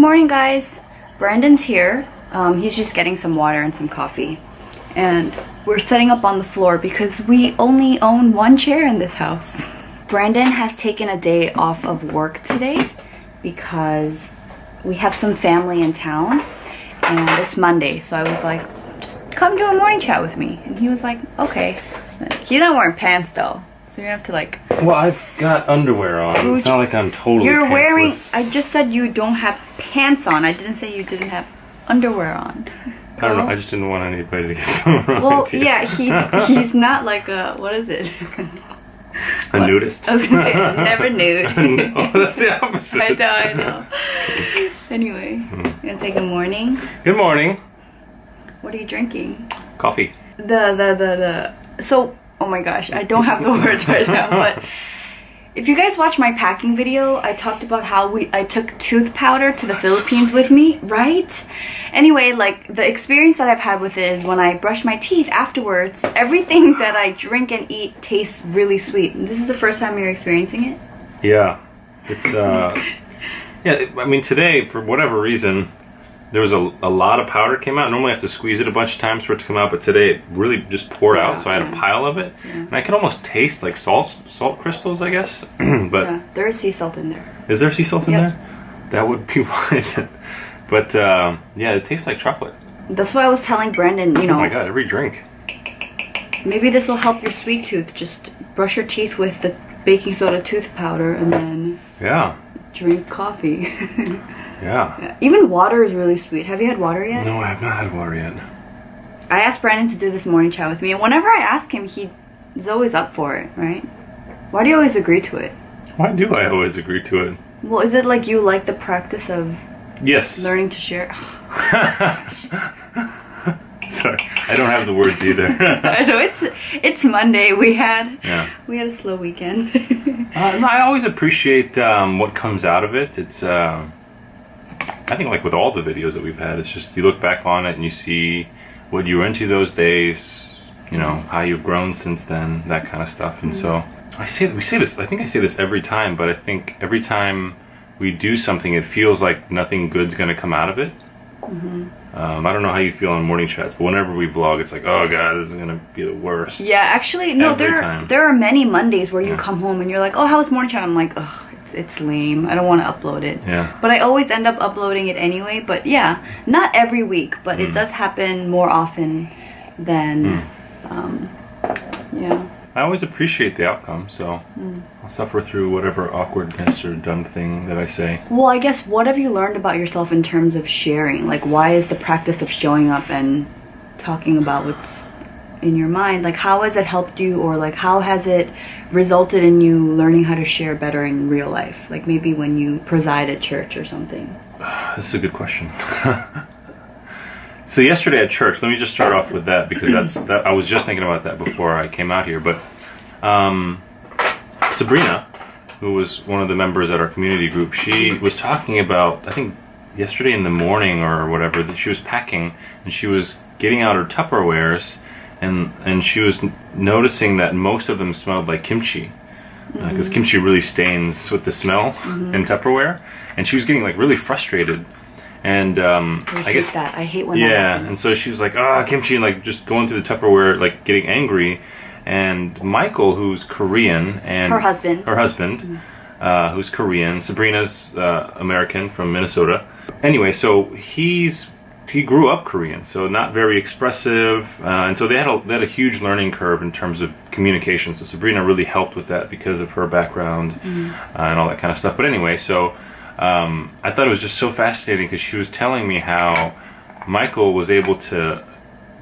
morning, guys. Brandon's here. He's just getting some water and some coffee. And we're setting up on the floor because we only own one chair in this house. Brandon has taken a day off of work today because we have some family in town and it's Monday. So I was like, just come do a morning chat with me. And he was like, okay. He's not wearing pants though. So you have to like... Well, I've got underwear on. It's not like I'm totally You're wearing... pantsless. I just said you don't have pants on. I didn't say you didn't have underwear on. I don't know. I just didn't want anybody to get the wrong Well, idea. yeah, he's not like a... What is it? A nudist? I was going to say, I'm never nude. No, that's the opposite. I know. Anyway, you gonna say good morning? Good morning. What are you drinking? Coffee. So... Oh my gosh, I don't have the words right now, but if you guys watch my packing video, I talked about how I took tooth powder to the Philippines with me, right? Anyway, like the experience that I've had with it is when I brush my teeth afterwards, everything that I drink and eat tastes really sweet. And this is the first time you're experiencing it? Yeah. It's, yeah, I mean today, for whatever reason, there was a lot of powder came out. Normally I have to squeeze it a bunch of times for it to come out, but today it really just poured out, so I had a pile of it. Yeah. And I could almost taste like salt crystals, I guess. But yeah, there is sea salt in there. Is there sea salt in there? That would be why. But yeah, it tastes like chocolate. That's why I was telling Brandon, you know. Oh my god, every drink. Maybe this will help your sweet tooth. Just brush your teeth with the baking soda tooth powder and then drink coffee. Yeah. Even water is really sweet. Have you had water yet? No, I have not had water yet. I asked Brandon to do this morning chat with me, and whenever I ask him, he's always up for it, right? Why do you always agree to it? Why do I always agree to it? Well, is it like you like the practice of learning to share? Sorry, I don't have the words either. I know, it's Monday. We had a slow weekend. I always appreciate what comes out of it. It's I think like with all the videos that we've had, it's just you look back on it and you see what you were into those days, you know, how you've grown since then, that kind of stuff. And so we say this, I think I say this every time, but I think every time we do something, it feels like nothing good's going to come out of it. I don't know how you feel on morning chats, but whenever we vlog, it's like, oh god, this is going to be the worst. Yeah, actually, no, there are many Mondays where you come home and you're like, oh, how was morning chat? I'm like, oh, it's lame. I don't want to upload it. Yeah. But I always end up uploading it anyway. But yeah, not every week, but it does happen more often than, yeah. I always appreciate the outcome, so I'll suffer through whatever awkwardness or dumb thing that I say. Well, I guess, what have you learned about yourself in terms of sharing? Like, why is the practice of showing up and talking about what's in your mind, like how has it helped you, or like how has it resulted in you learning how to share better in real life, like maybe when you preside at church or something? This is a good question. So yesterday at church, let me just start off with that, because I was just thinking about that before I came out here, but Sabrina, who was one of the members at our community group, she was talking about, I think yesterday in the morning or whatever, that she was packing and she was getting out her Tupperwares. And she was noticing that most of them smelled like kimchi, because kimchi really stains with the smell in Tupperware, and she was getting like really frustrated. And I guess that. I hate when that happens. And so she was like, ah, kimchi, and like just going through the Tupperware, like getting angry. And Michael, who's Korean, and her husband, who's Korean, Sabrina's American from Minnesota. Anyway, so he grew up Korean, so not very expressive, and so they had a huge learning curve in terms of communication. So Sabrina really helped with that because of her background and all that kind of stuff. But anyway, so I thought it was just so fascinating because she was telling me how Michael was able to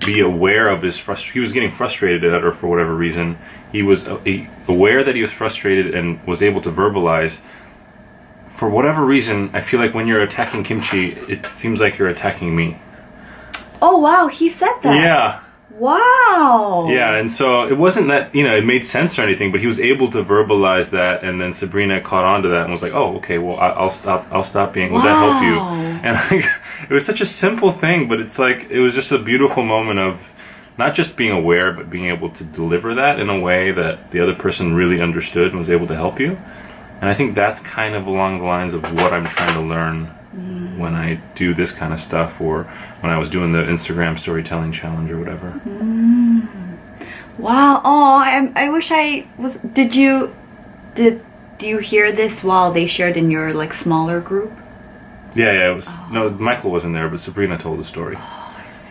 be aware of his frustration. He was getting frustrated at her for whatever reason. He was aware that he was frustrated and was able to verbalize. For whatever reason, I feel like when you're attacking kimchi, it seems like you're attacking me. Oh wow, he said that. Yeah. Wow. Yeah, and so it wasn't that, you know, it made sense or anything, but he was able to verbalize that, and then Sabrina caught on to that and was like, oh, okay, well, I'll stop being, will that help you? And it was such a simple thing, but it's like, it was just a beautiful moment of not just being aware, but being able to deliver that in a way that the other person really understood and was able to help you. And I think that's kind of along the lines of what I'm trying to learn when I do this kind of stuff, or when I was doing the Instagram storytelling challenge or whatever. Wow. Oh, I wish I was. Did you hear this while they shared in your like smaller group? Yeah, it was. No, Michael wasn't there, but Sabrina told the story.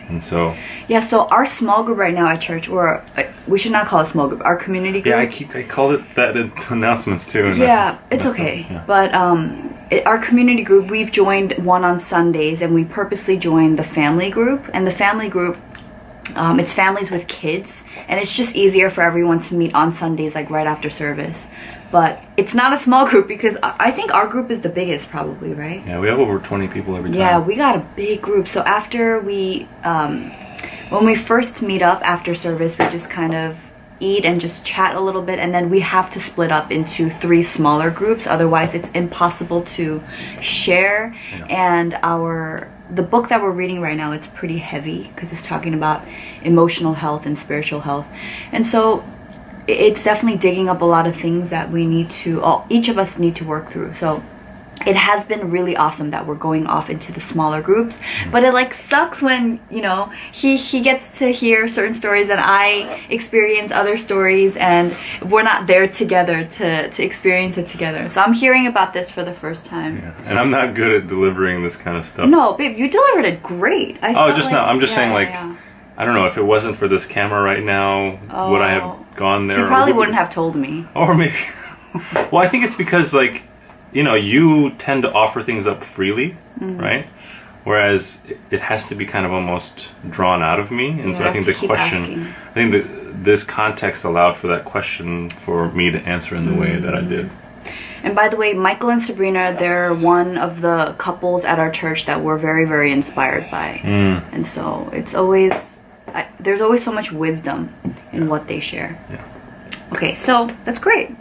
And so yeah, so our small group right now at church, or we should not call it small group, our community group. Yeah, I called it that in announcements too. And yeah, it's okay. Yeah. But our community group, we've joined one on Sundays, and we purposely joined the family group. And the family group, it's families with kids, and it's just easier for everyone to meet on Sundays, like right after service. But it's not a small group because I think our group is the biggest probably, right? Yeah, we have over 20 people every time. Yeah, we got a big group. So after we, when we first meet up after service, we just kind of eat and just chat a little bit, and then we have to split up into 3 smaller groups. Otherwise, it's impossible to share. Yeah. And the book that we're reading right now, it's pretty heavy because it's talking about emotional health and spiritual health. And so it's definitely digging up a lot of things that we need to, each of us need to work through. So it has been really awesome that we're going off into the smaller groups, but it like sucks when, you know, he gets to hear certain stories and I experience other stories, and we're not there together to experience it together. So I'm hearing about this for the first time. Yeah. And I'm not good at delivering this kind of stuff. No, babe, you delivered it great. I'm just saying, like, I don't know, if it wasn't for this camera right now, would I have gone there? You probably wouldn't have told me. Or maybe. Well, I think it's because, like, you know, you tend to offer things up freely, right? Whereas it has to be kind of almost drawn out of me. And so I think the question, I think that this context allowed for that question for me to answer in the way that I did. And by the way, Michael and Sabrina, they're one of the couples at our church that we're very, very inspired by. And so it's always, there's always so much wisdom in what they share. Yeah. Okay, so that's great.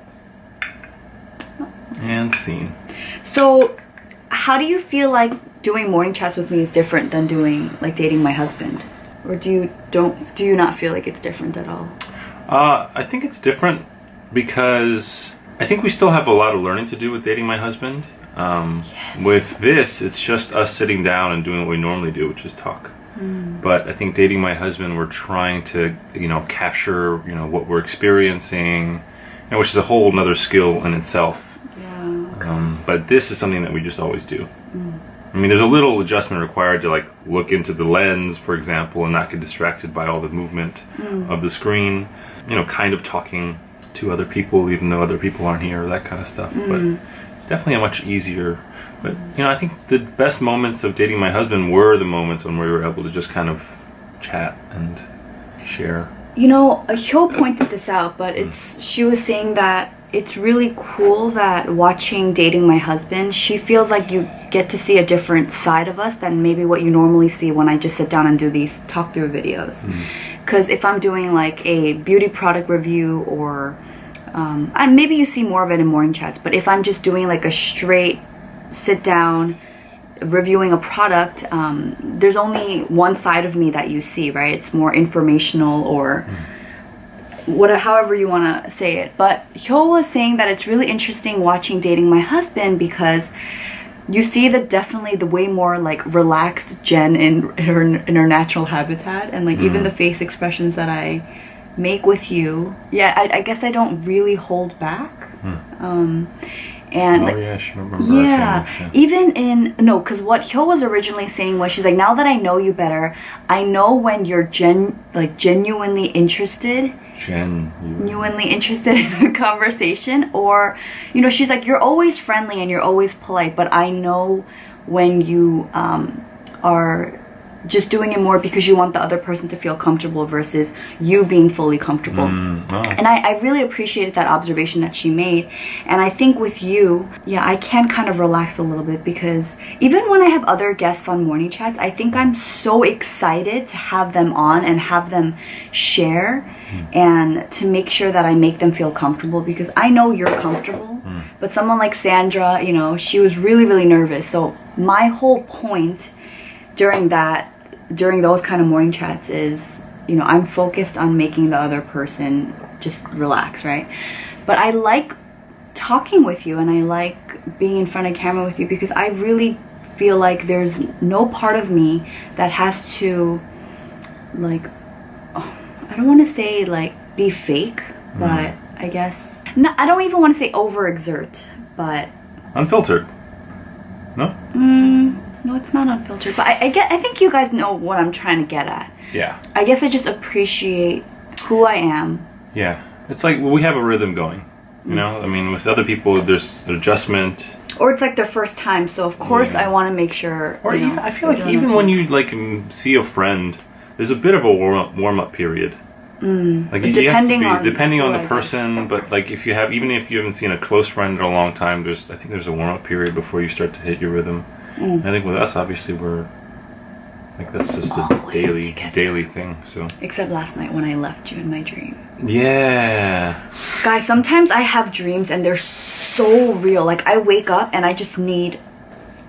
And scene. So, how do you feel like doing morning chats with me is different than doing, like, dating my husband? Or do you not feel like it's different at all? I think it's different because I think we still have a lot of learning to do with dating my husband. Yes. With this, it's just us sitting down and doing what we normally do, which is talk. But I think dating my husband, we're trying to, you know, capture, you know, what we're experiencing, you know, which is a whole nother skill in itself. But this is something that we just always do. I mean, there's a little adjustment required to, like, look into the lens, for example, and not get distracted by all the movement of the screen. You know, kind of talking to other people, even though other people aren't here, that kind of stuff. But it's definitely a much easier. But, you know, I think the best moments of dating my husband were the moments when we were able to just kind of chat and share. You know, Hyo pointed this out, but she was saying that it's really cool that watching Dating My Husband, she feels like you get to see a different side of us than maybe what you normally see when I just sit down and do these talk-through videos. Because if I'm doing like a beauty product review or, and maybe you see more of it in morning chats, but if I'm just doing like a straight sit down reviewing a product, there's only one side of me that you see, right? It's more informational or however you want to say it. But Hyo was saying that it's really interesting watching Dating My Husband because you see definitely the way more like relaxed Jenn in her natural habitat, and like even the face expressions that I make with you. Yeah, I guess I don't really hold back. And yeah, I remember. Even in because what Hyo was originally saying was, she's like, now that I know you better, I know when you're genuinely interested. Genuinely interested in a conversation, or you know, she's like, you're always friendly and you're always polite, but I know when you are just doing it more because you want the other person to feel comfortable versus you being fully comfortable. And I really appreciated that observation that she made. And I think with you, yeah, I can kind of relax a little bit because even when I have other guests on morning chats, I think I'm so excited to have them on and have them share and to make sure that I make them feel comfortable, because I know you're comfortable, but someone like Sandra, you know, she was really, really nervous. So my whole point during those kind of morning chats is, you know, I'm focused on making the other person just relax, right? But I like talking with you and I like being in front of camera with you because I really feel like there's no part of me that has to, like, I don't want to say like be fake, but I guess no, I don't even want to say overexert, but unfiltered. No? No, it's not unfiltered, but I think you guys know what I'm trying to get at. Yeah. I guess I just appreciate who I am. Yeah. It's like we have a rhythm going, you know? I mean, with other people, there's an adjustment. Or it's like their first time, so of course I want to make sure. Or even, I feel like even when you like see a friend, there's a bit of a warm-up period. Like depending on the person, but like if you have, even if you haven't seen a close friend in a long time, I think there's a warm-up period before you start to hit your rhythm. I think with us, obviously, we're like that's just a daily thing. So except last night when I left you in my dream. Yeah. Guys, sometimes I have dreams and they're so real. Like I wake up and I just need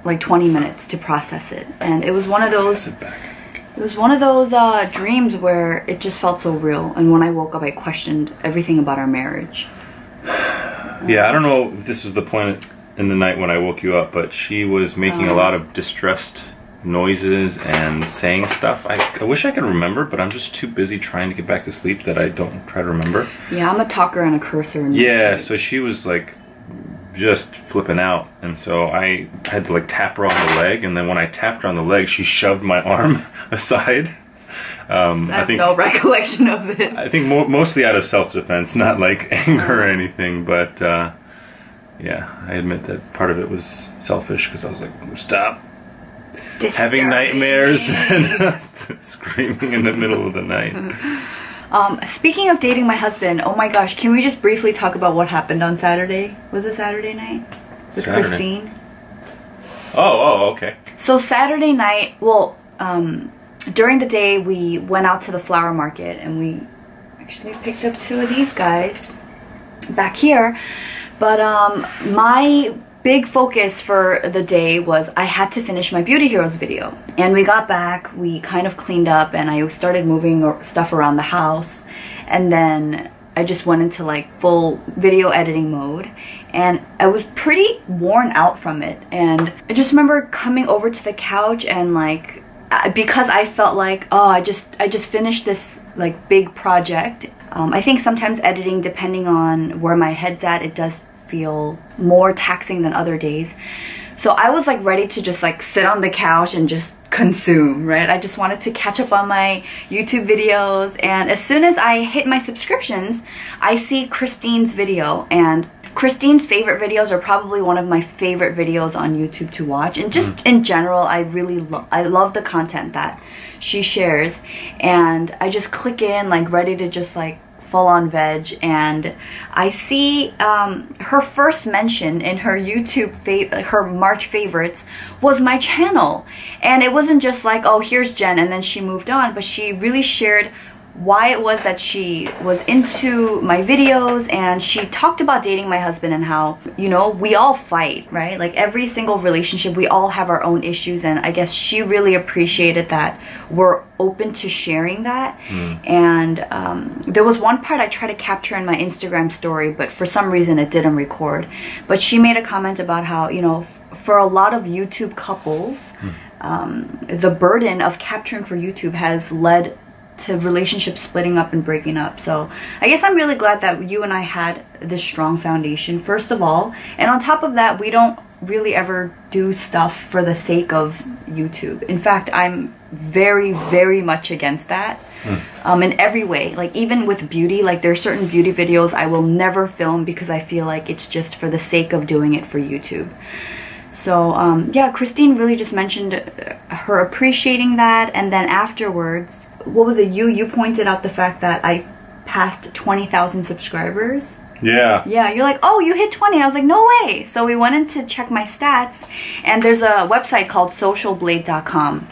like 20 minutes to process it, and it was one of those. It was one of those dreams where it just felt so real, and when I woke up I questioned everything about our marriage. Yeah, I don't know if this was the point in the night when I woke you up, but she was making a lot of distressed noises and saying stuff. I wish I could remember, but I'm just too busy trying to get back to sleep that I don't try to remember. Yeah, I'm a talker and a cursor. Yeah, so she was like just flipping out, and so I had to like tap her on the leg, and then when I tapped her on the leg, she shoved my arm aside. I have no recollection of this. I think mostly out of self-defense, not like anger or anything, but yeah, I admit that part of it was selfish because I was like, stop having nightmares and screaming in the middle of the night. Speaking of dating my husband, oh my gosh, can we just briefly talk about what happened on Saturday? Was it Saturday night? With Christine? Oh, okay. So Saturday night, well, during the day we went out to the flower market and we actually picked up two of these guys back here. But my big focus for the day was I had to finish my Beauty Heroes video. And we got back, we kind of cleaned up, and I started moving stuff around the house. And then I just went into like full video editing mode. And I was pretty worn out from it. And I just remember coming over to the couch and like, because I felt like, oh, I just finished this like big project. I think sometimes editing, depending on where my head's at, it does feel more taxing than other days. So I was like ready to just like sit on the couch and just consume, right? I just wanted to catch up on my YouTube videos, and as soon as I hit my subscriptions, I see Christine's video, and Christine's favorite videos are probably one of my favorite videos on YouTube to watch, and just in general, I love the content that she shares, and I just click in like ready to just like full-on veg, and I see her first mention in her YouTube her March favorites was my channel, and it wasn't just like, oh, here's Jen and then she moved on, but she really shared why it was that she was into my videos, and she talked about dating my husband and how, you know, we all fight, right? Like every single relationship, we all have our own issues, and I guess she really appreciated that we're open to sharing that. And there was one part I tried to capture in my Instagram story, but for some reason it didn't record. But she made a comment about how, you know, for a lot of YouTube couples, the burden of capturing for YouTube has led to relationships splitting up and breaking up. So I guess I'm really glad that you and I had this strong foundation, first of all, and on top of that, we don't really ever do stuff for the sake of YouTube. In fact, I'm very, very much against that in every way. Like even with beauty, like there are certain beauty videos I will never film because I feel like it's just for the sake of doing it for YouTube. So yeah, Christine really just mentioned her appreciating that, and then afterwards, what was it, you pointed out the fact that I passed 20,000 subscribers. Yeah. Yeah, you're like, oh, you hit 20. I was like, no way. So we went in to check my stats, and there's a website called socialblade.com.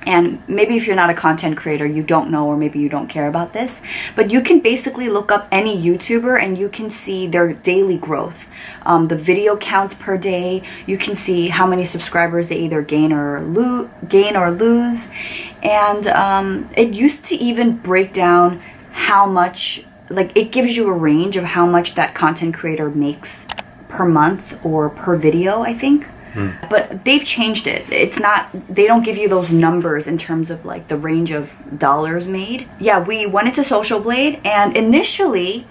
And maybe if you're not a content creator, you don't know, or maybe you don't care about this, but you can basically look up any YouTuber and you can see their daily growth. The video counts per day. You can see how many subscribers they either gain or lose. And it used to even break down how much, like it gives you a range of how much that content creator makes per month or per video, I think. But they've changed it. It's not, they don't give you those numbers in terms of like the range of dollars made. Yeah, we went into Social Blade, and initially,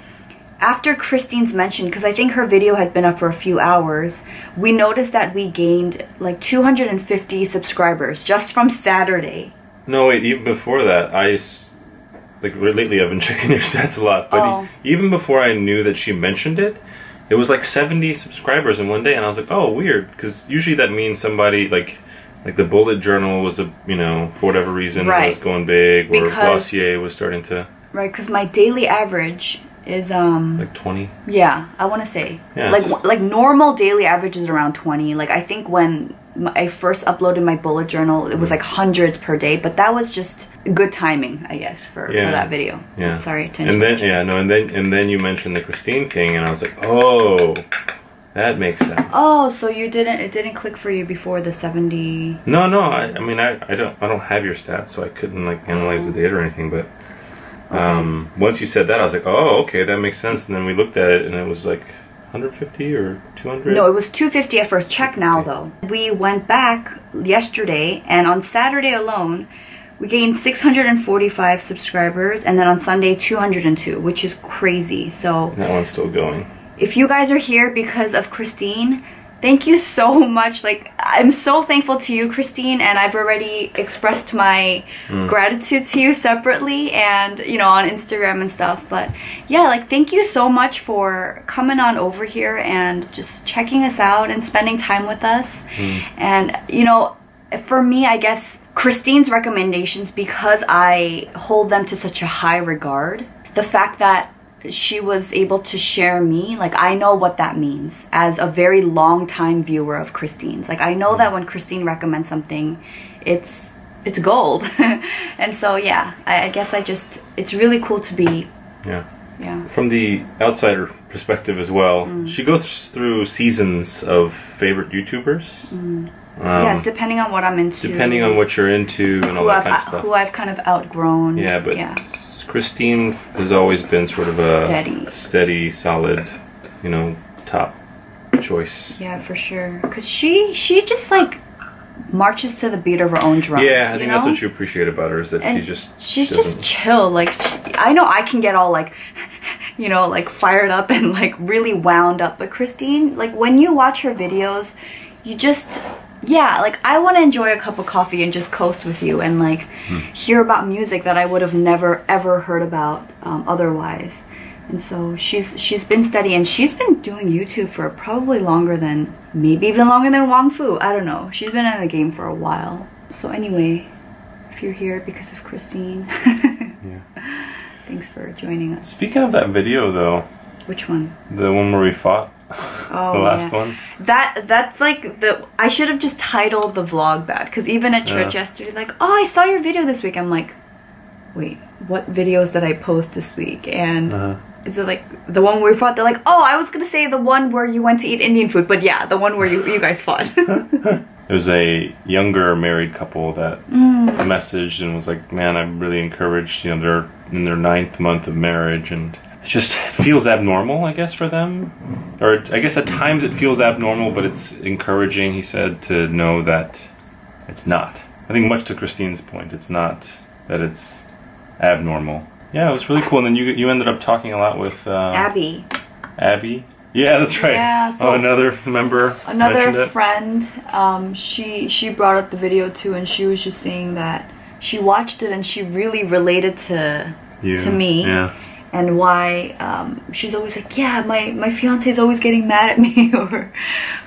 after Christine's mention, because I think her video had been up for a few hours, we noticed that we gained like 250 subscribers just from Saturday. No, wait, even before that, like lately I've been checking your stats a lot, but even before I knew that she mentioned it, it was like 70 subscribers in one day, and I was like, oh, weird, because usually that means somebody, like the Bullet Journal was, you know, for whatever reason, was going big, or Glossier was starting to... Right, because my daily average is, like 20? Yeah, I want to say. Yeah, like normal daily average is around 20. Like, I think when I first uploaded my bullet journal, it was like hundreds per day, but that was just good timing, I guess, for that video. Yeah. Sorry to interrupt. And then you mentioned the Christine thing, and I was like, oh, that makes sense. Oh, so it didn't click for you before the 70? No, I mean, I don't have your stats, so I couldn't like analyze the data or anything, but once you said that, I was like, oh, okay, that makes sense. And then we looked at it, and it was like 150 or 200? No, it was 250 at first. Check now, though. We went back yesterday, and on Saturday alone, we gained 645 subscribers, and then on Sunday, 202, which is crazy. So that one's still going. If you guys are here because of Christine, thank you so much. Like, I'm so thankful to you, Christine, and I've already expressed my gratitude to you separately and, you know, on Instagram and stuff. But yeah, like, thank you so much for coming on over here and just checking us out and spending time with us. And, you know, for me, I guess Christine's recommendations, because I hold them to such a high regard, the fact that she was able to share me, like, I know what that means as a very long time viewer of Christine's. Like, I know that when Christine recommends something, it's gold. And so yeah, I guess it's really cool to be from the outsider perspective as well. She goes through seasons of favorite YouTubers. Yeah, depending on what I'm into. Depending on what you're into and all that kind of stuff. Who I've kind of outgrown. Yeah, but Christine has always been sort of a steady, solid, you know, top choice. Yeah, for sure. Because she just, like, marches to the beat of her own drum. Yeah, I think that's what you appreciate about her, is that she's just chill. Like, I know I can get all, like, you know, like, fired up and, like, really wound up. But Christine, like, when you watch her videos, you just... Yeah, like, I want to enjoy a cup of coffee and just coast with you and, like, hear about music that I would have never, ever heard about otherwise. And so she's been steady, and she's been doing YouTube for probably longer than, maybe even longer than Wong Fu. I don't know. She's been in the game for a while. So anyway, if you're here because of Christine, thanks for joining us. Speaking of that video, though. Which one? The one where we fought. Oh, the last one. That's like I should have just titled the vlog that, because even at church yesterday, like, oh, I saw your video this week. I'm like, wait, what videos did I post this week? And is it like the one where we fought? They're like, oh, I was gonna say the one where you went to eat Indian food, but yeah, the one where you guys fought. There's a younger married couple that messaged and was like, man, I'm really encouraged. You know, they're in their 9th month of marriage, and it just feels abnormal, I guess, for them. Or I guess at times it feels abnormal, but it's encouraging, he said, to know that it's not. I think much to Christine's point, it's not that it's abnormal. Yeah, it was really cool. And then you ended up talking a lot with... Abby. Abby? Yeah, that's right. Yeah, so another member. Another friend. She brought up the video too, and she was just saying that she watched it and she really related to me. Yeah. And why she's always like, yeah, my fiance is always getting mad at me,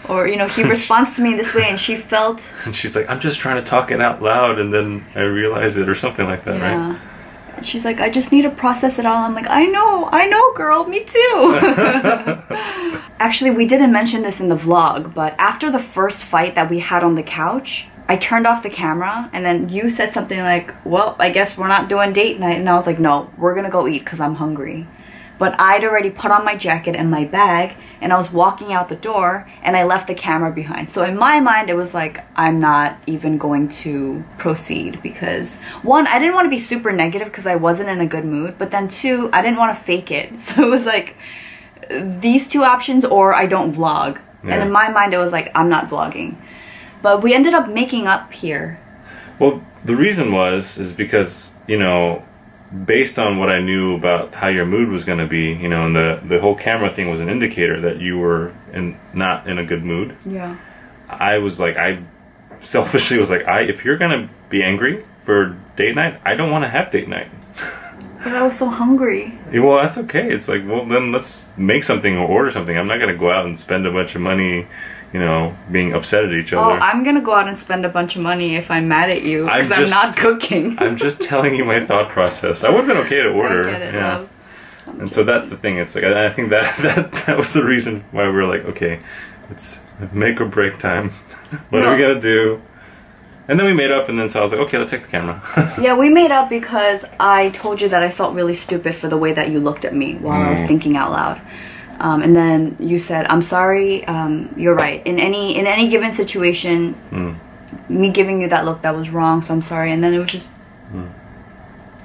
or you know, he responds to me in this way, and she felt. And she's like, I'm just trying to talk it out loud, and then I realize it, or something like that, right? And she's like, I just need to process it all. I'm like, I know, girl, me too. Actually, we didn't mention this in the vlog, but after the first fight that we had on the couch, I turned off the camera, and then you said something like, well, I guess we're not doing date night. And I was like, no, we're gonna go eat because I'm hungry. But I'd already put on my jacket and my bag, and I was walking out the door, and I left the camera behind. So in my mind, it was like, I'm not even going to proceed because, one, I didn't want to be super negative because I wasn't in a good mood, but then two, I didn't want to fake it. So it was like, these two options, or I don't vlog. Yeah. And in my mind, it was like, I'm not vlogging. But we ended up making up here. Well, the reason is because, you know, based on what I knew about how your mood was going to be, you know, and the whole camera thing was an indicator that you were not in a good mood. Yeah. I selfishly was like, if you're going to be angry for date night, I don't want to have date night. But I was so hungry. Well, that's okay. It's like, well, then let's make something or order something. I'm not going to go out and spend a bunch of money, you know, being upset at each other. Oh, I'm going to go out and spend a bunch of money if I'm mad at you because I'm not cooking. I'm just telling you my thought process. I would have been okay to order. I get it, yeah. love. And so that's the thing. It's like, I think that was the reason why we were like, okay, it's make or break time. What are we going to do? And then we made up, and then so I was like, okay, let's take the camera. Yeah, we made up because I told you that I felt really stupid for the way that you looked at me while I was thinking out loud. And then you said, I'm sorry, you're right. In any given situation, me giving you that look, that was wrong, so I'm sorry. And then it was just,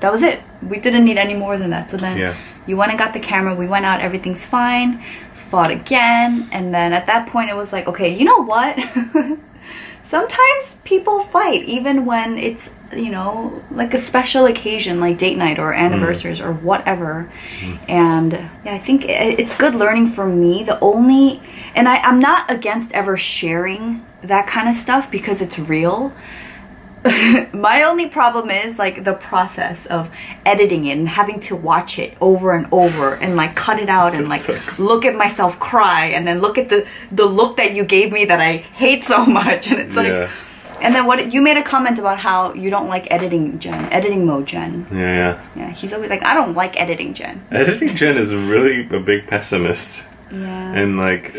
that was it. We didn't need any more than that. So then you went and got the camera, we went out, everything's fine, fought again. And then at that point it was like, okay, you know what? Sometimes people fight, even when it's, you know, like a special occasion, like date night or anniversaries or whatever. And yeah, I think it's good learning for me. And I'm not against ever sharing that kind of stuff because it's real. My only problem is like the process of editing it and having to watch it over and over and like cut it out and like look at myself cry and then look at the look that you gave me that I hate so much. And it's like, and then you made a comment about how you don't like editing mode Jen. Yeah, he's always like, I don't like editing Jen. Editing Jen is really a big pessimist. Yeah. And like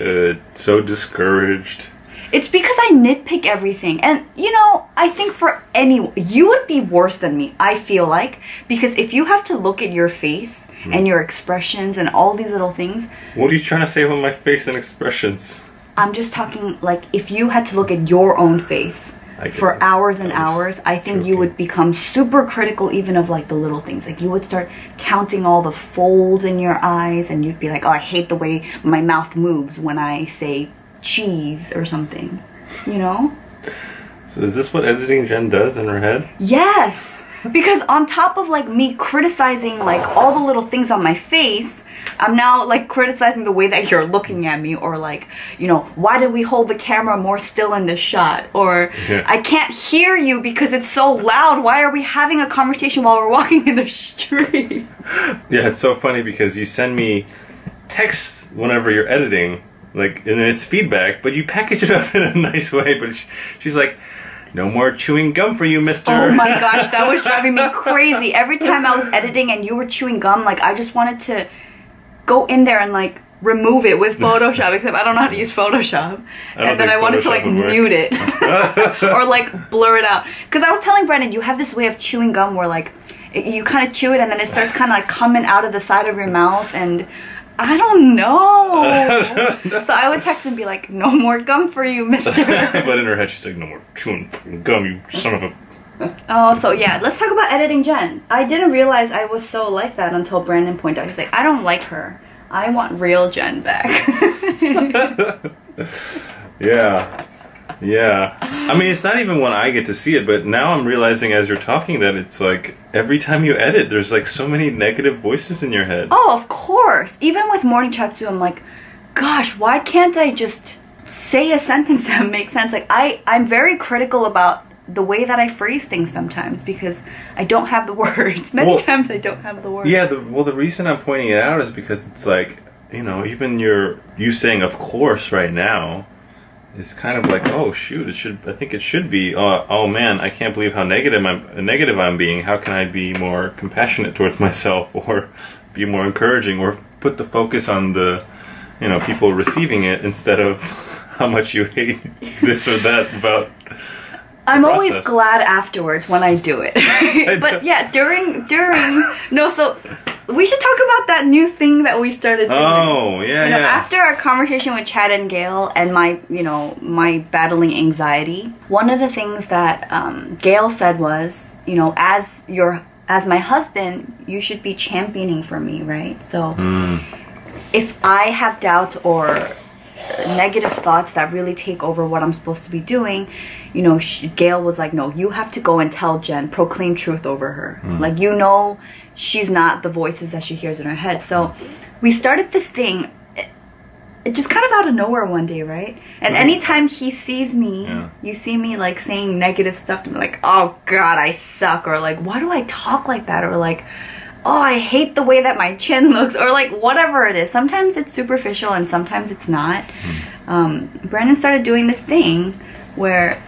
so discouraged. It's because I nitpick everything. And, you know, I think for anyone, you would be worse than me, I feel like. Because if you have to look at your face and your expressions and all these little things. What are you trying to say about my face and expressions? I'm just talking, like, if you had to look at your own face for hours and hours, I think you would become super critical even of, like, the little things. Like, you would start counting all the folds in your eyes and you'd be like, oh, I hate the way my mouth moves when I say cheese or something, you know? So is this what editing Jen does in her head? Yes! Because on top of like me criticizing like all the little things on my face, I'm now like criticizing the way that you're looking at me, or like, you know, why did we hold the camera more still in this shot? Or I can't hear you because it's so loud. Why are we having a conversation while we're walking in the street? Yeah, it's so funny because you send me texts whenever you're editing, like, and it's feedback, but you package it up in a nice way. But she's like, no more chewing gum for you, mister. Oh my gosh, that was driving me crazy. Every time I was editing and you were chewing gum, like, I just wanted to go in there and, like, remove it with Photoshop, except I don't know how to use Photoshop. And then I wanted to, like, mute it. Or, like, blur it out. Because I was telling Brandon, you have this way of chewing gum where, like, you kind of chew it and then it starts kind of, like, coming out of the side of your mouth, and I don't know. So I would text and be like, no more gum for you, mister. But in her head, she's like, no more chewing gum, you son of a... Oh, so yeah, let's talk about editing Jen. I didn't realize I was so like that until Brandon pointed out. He's like, I don't like her. I want real Jen back. Yeah. I mean, it's not even when I get to see it, but now I'm realizing as you're talking that it's like every time you edit, there's like so many negative voices in your head. Oh, of course. Even with Morning Chatsu, I'm like, gosh, why can't I just say a sentence that makes sense? Like, I'm very critical about the way that I phrase things sometimes because I don't have the words. Many times I don't have the words. Yeah, the reason I'm pointing it out is because it's like, you know, even you saying of course right now, it's kind of like, oh shoot, I think it should be, oh man, I can't believe how negative I'm being. How can I be more compassionate towards myself, or be more encouraging, or put the focus on the, you know, people receiving it instead of how much you hate this or that about I'm always glad afterwards when I do it. But yeah, during no, so we should talk about that new thing that we started doing. Oh, yeah, you know, after our conversation with Chad and Gail and my, you know, my battling anxiety, one of the things that Gail said was, you know, as my husband, you should be championing for me, right? So if I have doubts or negative thoughts that really take over what I'm supposed to be doing, you know, Gail was like, no, you have to go and tell Jenn, proclaim truth over her. Like, you know, she's not the voices that she hears in her head. So we started this thing, it just kind of out of nowhere one day, right? And anytime he sees me, you see me like saying negative stuff to me, like, oh God, I suck, or like, why do I talk like that, or like, oh, I hate the way that my chin looks, or like whatever it is. Sometimes it's superficial and sometimes it's not. Brandon started doing this thing where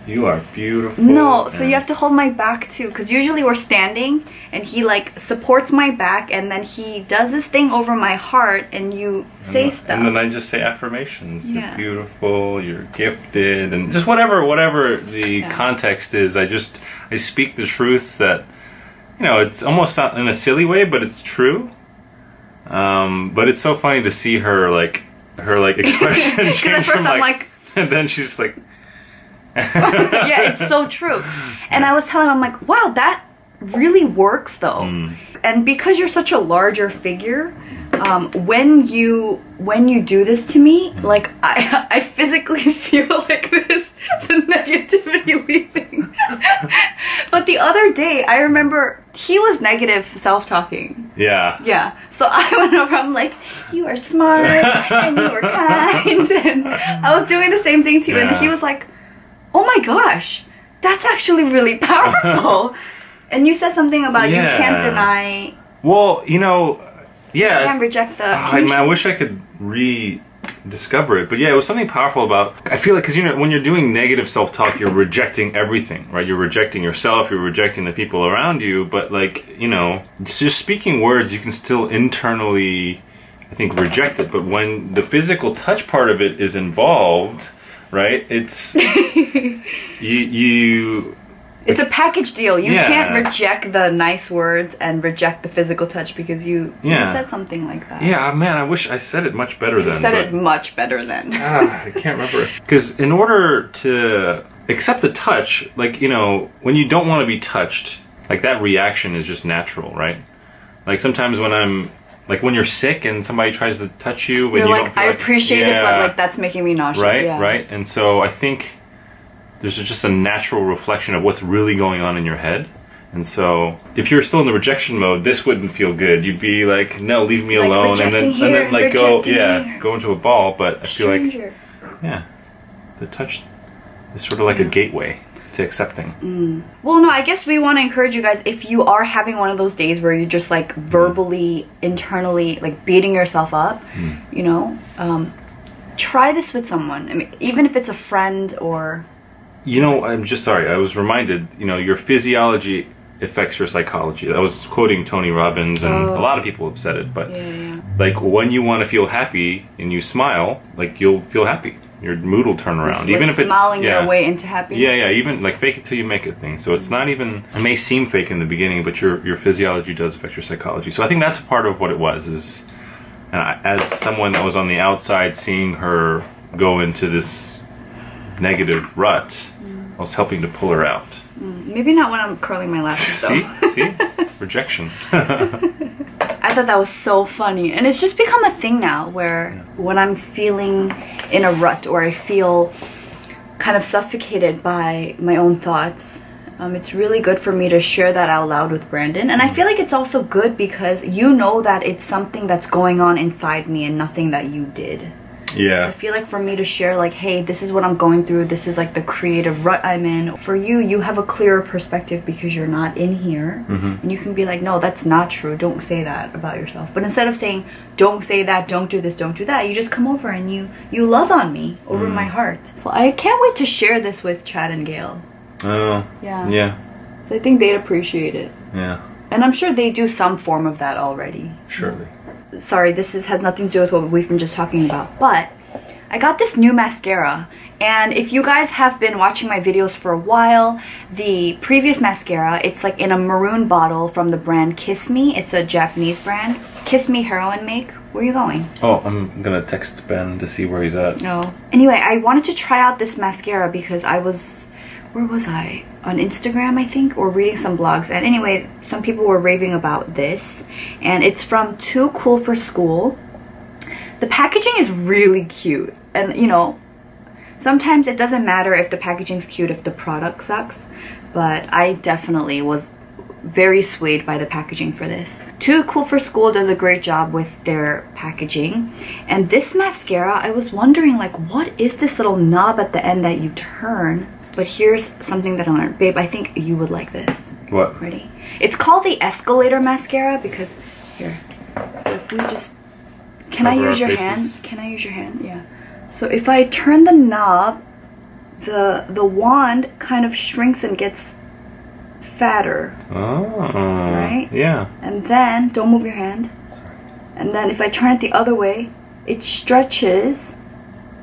you are beautiful. No, so you have to hold my back too, because usually we're standing and he like supports my back and then he does this thing over my heart and you say stuff. And then I just say affirmations. You're beautiful, you're gifted, and just whatever the context is, I speak the truths that, you know, it's almost not in a silly way, but it's true. But it's so funny to see her expression change. At first I'm like, and then she's like, yeah, it's so true. And I was telling him, I'm like, wow, that really works though. And because you're such a larger figure, when you do this to me, like I physically feel like this, the negativity leaving. But the other day, I remember he was negative self-talking. Yeah. So I went over, I'm like, you are smart and you are kind, and I was doing the same thing too. And he was like, oh my gosh, that's actually really powerful. And you said something about you can't deny. Well, you know, you can't reject the. I wish I could rediscover it, but yeah, it was something powerful about. I feel like, because you know, when you're doing negative self-talk, you're rejecting everything, right? You're rejecting yourself, you're rejecting the people around you. But like, you know, just speaking words, you can still internally, I think, reject it. But when the physical touch part of it is involved, right? It's it's a package deal. You can't reject the nice words and reject the physical touch because you said something like that. Yeah, man, I wish I said it much better then. You said it much better then. I can't remember. Because in order to accept the touch, like, you know, when you don't want to be touched, like that reaction is just natural, right? Like sometimes when I'm, like when you're sick and somebody tries to touch you, when you don't feel I appreciate it, but like that's making me nauseous. Right. And so I think there's just a natural reflection of what's really going on in your head. And so if you're still in the rejection mode, this wouldn't feel good. You'd be like, no, leave me alone, and then like go into a ball. But I feel like the touch is sort of like a gateway to accepting. Well, no, I guess we want to encourage you guys, if you are having one of those days where you're just like verbally, internally, like beating yourself up, you know, try this with someone. I mean, even if it's a friend or... You know, I'm just sorry, I was reminded, you know, your physiology affects your psychology. I was quoting Tony Robbins, and a lot of people have said it, but like when you want to feel happy and you smile, like you'll feel happy. Your mood will turn around. Even if it's smiling your way into happiness. Yeah, even like fake it till you make it thing. So it's not even, it may seem fake in the beginning, but your physiology does affect your psychology. So I think that's part of what it was, is as someone that was on the outside seeing her go into this negative rut, I was helping to pull her out. Maybe not when I'm curling my lashes though. See? Rejection. I thought that was so funny. And it's just become a thing now where when I'm feeling in a rut or I feel kind of suffocated by my own thoughts, it's really good for me to share that out loud with Brandon. And I feel like it's also good because you know that it's something that's going on inside me and nothing that you did. Yeah. I feel like for me to share, like, hey, this is what I'm going through, this is like the creative rut I'm in. For you, you have a clearer perspective because you're not in here. And you can be like, no, that's not true, don't say that about yourself. But instead of saying, don't say that, don't do this, don't do that, you just come over and you love on me over my heart. Well, I can't wait to share this with Chad and Gail. Oh. Yeah. So I think they'd appreciate it. Yeah. And I'm sure they do some form of that already. Surely. Sorry, this has nothing to do with what we've been just talking about, but I got this new mascara, and if you guys have been watching my videos for a while, the previous mascara, it's like in a maroon bottle from the brand Kiss Me. It's a Japanese brand. Kiss Me Heroin Make. Where are you going? Oh, I'm gonna text Ben to see where he's at. No. Anyway, I wanted to try out this mascara because I was... where was I? On Instagram, I think, or reading some blogs. And anyway, some people were raving about this. And it's from Too Cool for School. The packaging is really cute. And you know, sometimes it doesn't matter if the packaging's cute if the product sucks. But I definitely was very swayed by the packaging for this. Too Cool for School does a great job with their packaging. And this mascara, I was wondering like, what is this little knob at the end that you turn? But here's something that I learned. Babe, I think you would like this. What? Ready? It's called the Escalator Mascara because, here. So if we just, can I use your hand? Can I use your hand? Yeah. So if I turn the knob, the wand kind of shrinks and gets fatter. Oh. Right? Yeah. And then, don't move your hand. And then if I turn it the other way, it stretches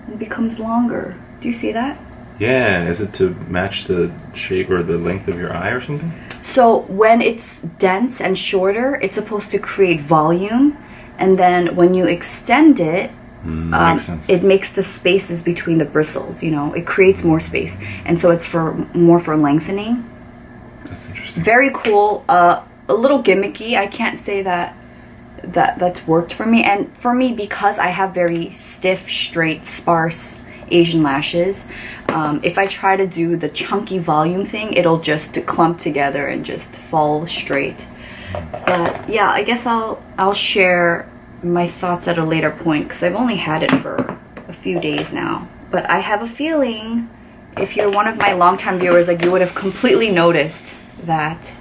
and becomes longer. Do you see that? Yeah. Is it to match the shape or the length of your eye or something? So when it's dense and shorter, it's supposed to create volume. And then when you extend it, makes sense. It makes the spaces between the bristles, you know, it creates more space. And so it's more for lengthening. That's interesting. Very cool. A little gimmicky. I can't say that's worked for me. And for me, because I have very stiff, straight, sparse Asian lashes, if I try to do the chunky volume thing, it'll just clump together and just fall straight. But yeah, I guess I'll share my thoughts at a later point because I've only had it for a few days now. But I have a feeling if you're one of my longtime viewers, like you would have completely noticed that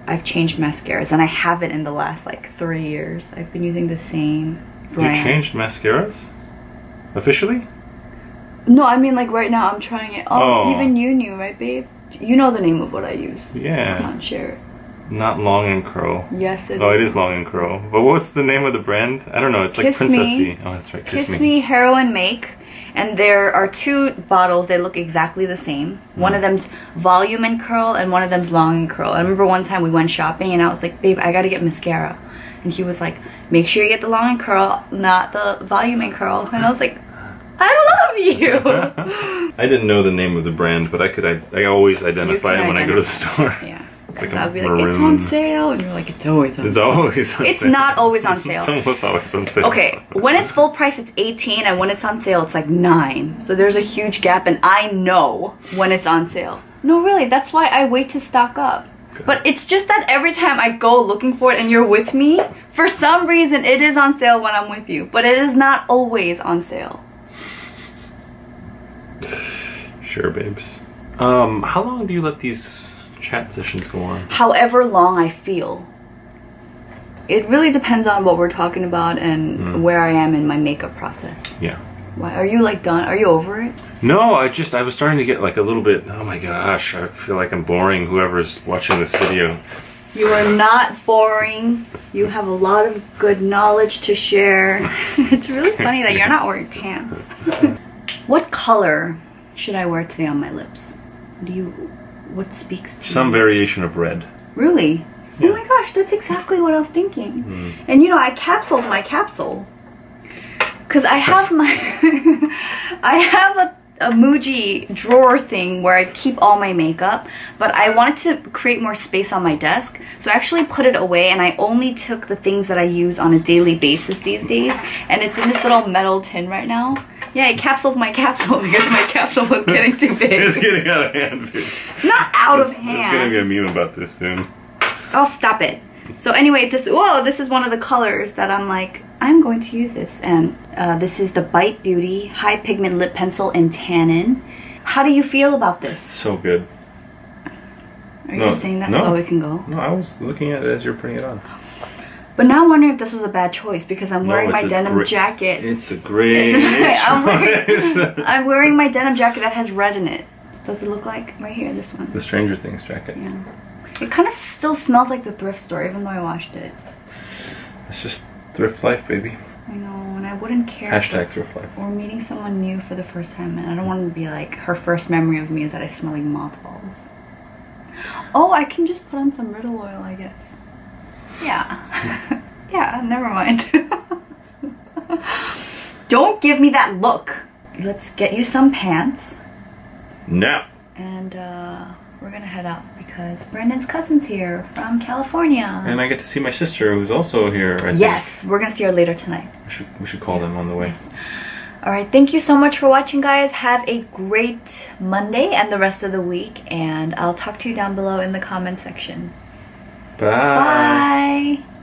I've changed mascaras, and I haven't in the last like 3 years. I've been using the same brand. You changed mascaras? Officially? No, I mean like right now I'm trying it. Oh, even you knew, right, babe? You know the name of what I use. Yeah. Come on, share it. Not Long and Curl. Yes, it is. Oh, it is Long and Curl. But what's the name of the brand? I don't know. It's like Princessy. Oh, that's right. Kiss Me Heroin Make. And there are 2 bottles. They look exactly the same. One of them's Volume and Curl, and one of them's Long and Curl. I remember one time we went shopping, and I was like, babe, I gotta get mascara. And he was like, make sure you get the Long and Curl, not the Volume and Curl. And I was like, I love you! I didn't know the name of the brand, but I always identify it when I go to the store. Yeah. It's like I'll be like, it's on sale, and you're like, it's always on sale. It's always on sale. It's not always on sale. It's almost always on sale. Okay, when it's full price, it's 18, and when it's on sale, it's like 9. So there's a huge gap, and I know when it's on sale. No, really, that's why I wait to stock up. Okay. But it's just that every time I go looking for it and you're with me, for some reason it is on sale when I'm with you, but it is not always on sale. Sure, babes. How long do you let these chat sessions go on? However long I feel. It really depends on what we're talking about and where I am in my makeup process. Yeah. Why, are you like done? Are you over it? No, I was starting to get like a little bit, oh my gosh, I feel like I'm boring whoever's watching this video. You are not boring. You have a lot of good knowledge to share. It's really funny that you're not wearing pants. What color should I wear today on my lips? What speaks to you? Some variation of red. Really? Yeah. Oh my gosh, that's exactly what I was thinking. And you know, I capsuled my capsule. Because I have my... I have a Muji drawer thing where I keep all my makeup, but I wanted to create more space on my desk, so I actually put it away and I only took the things that I use on a daily basis these days, and it's in this little metal tin right now. Yeah, I capsuled my capsule because my capsule was getting too big. It's getting out of hand, dude. Not out of hand. There's gonna be a meme about this soon. Oh, stop it. So anyway, this is one of the colors that I'm like, I'm going to use this. And this is the Bite Beauty High Pigment Lip Pencil in Tannin. How do you feel about this? So good. Are you just saying that's all we can go? No, I was looking at it as you're putting it on. But now I'm wondering if this was a bad choice because I'm wearing my denim jacket. It's a great choice. I'm wearing my denim jacket that has red in it. Does it look like right here, this one? The Stranger Things jacket. Yeah. It kind of still smells like the thrift store, even though I washed it. It's just thrift life, baby. I know, and I wouldn't care. Hashtag thrift life. Or meeting someone new for the first time, and I don't want to be like, her first memory of me is that I smell like mothballs. Oh, I can just put on some Riddle oil, I guess. Yeah. Yeah, never mind. Don't give me that look. Let's get you some pants. No. And we're gonna head out because Brandon's cousin's here from California. And I get to see my sister who's also here, I think. Yes, we're gonna see her later tonight. We should call them on the way. Yes. Alright, thank you so much for watching, guys. Have a great Monday and the rest of the week, and I'll talk to you down below in the comment section. Bye. Bye.